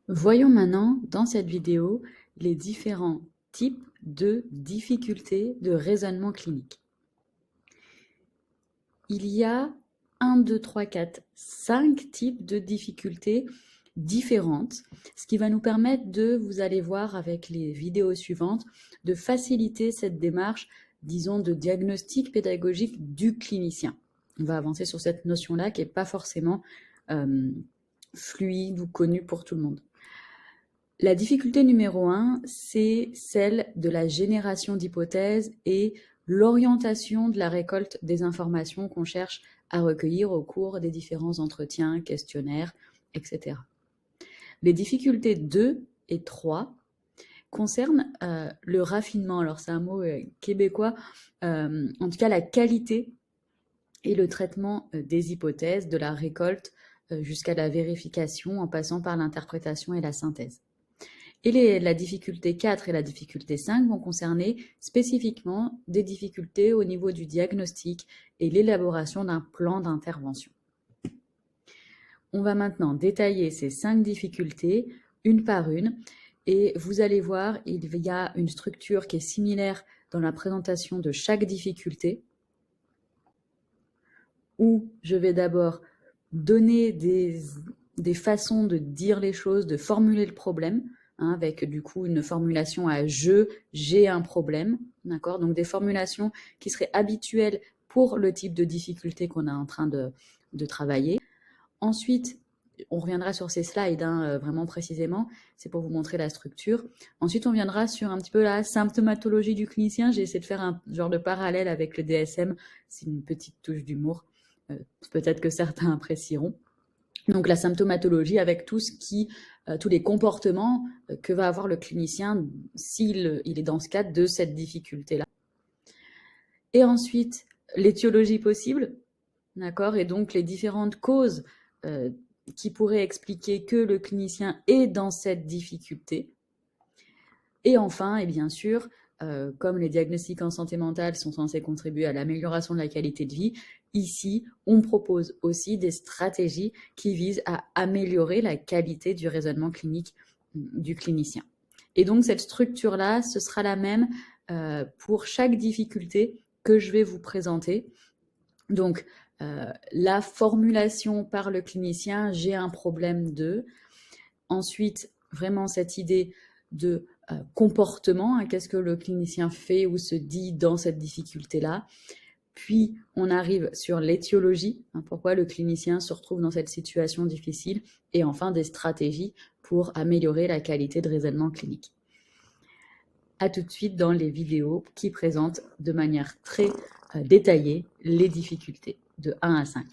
Voyons maintenant dans cette vidéo les différents types de difficultés de raisonnement clinique. Il y a 1, 2, 3, 4, 5 types de difficultés différentes, ce qui va nous permettre de, vous allez voir avec les vidéos suivantes, de faciliter cette démarche, disons, de diagnostic pédagogique du clinicien. On va avancer sur cette notion-là qui n'est pas forcément fluide ou connue pour tout le monde. La difficulté numéro 1, c'est celle de la génération d'hypothèses et l'orientation de la récolte des informations qu'on cherche à recueillir au cours des différents entretiens, questionnaires, etc. Les difficultés 2 et 3 concernent le raffinement. Alors c'est un mot québécois, en tout cas la qualité et le traitement des hypothèses, de la récolte jusqu'à la vérification en passant par l'interprétation et la synthèse. Et la difficulté 4 et la difficulté 5 vont concerner spécifiquement des difficultés au niveau du diagnostic et l'élaboration d'un plan d'intervention. On va maintenant détailler ces 5 difficultés une par une et vous allez voir, il y a une structure qui est similaire dans la présentation de chaque difficulté où je vais d'abord donner des façons de dire les choses, de formuler le problème, avec du coup une formulation à j'ai un problème, d'accord? Donc des formulations qui seraient habituelles pour le type de difficulté qu'on est en train de travailler. Ensuite, on reviendra sur ces slides vraiment précisément, c'est pour vous montrer la structure. Ensuite, on viendra sur un petit peu la symptomatologie du clinicien. J'ai essayé de faire un genre de parallèle avec le DSM, c'est une petite touche d'humour, peut-être que certains apprécieront. Donc la symptomatologie avec tous les comportements que va avoir le clinicien s'il est dans ce cadre de cette difficulté-là. Et ensuite, l'étiologie possible, d'accord, et donc les différentes causes qui pourraient expliquer que le clinicien est dans cette difficulté. Et enfin, et bien sûr, comme les diagnostics en santé mentale sont censés contribuer à l'amélioration de la qualité de vie, ici, on propose aussi des stratégies qui visent à améliorer la qualité du raisonnement clinique du clinicien. Et donc, cette structure-là, ce sera la même pour chaque difficulté que je vais vous présenter. Donc, la formulation par le clinicien, j'ai un problème de. Ensuite, vraiment cette idée de comportement, qu'est-ce que le clinicien fait ou se dit dans cette difficulté-là. Puis, on arrive sur l'étiologie, pourquoi le clinicien se retrouve dans cette situation difficile. Et enfin, des stratégies pour améliorer la qualité de raisonnement clinique. À tout de suite dans les vidéos qui présentent de manière très détaillée les difficultés de 1 à 5.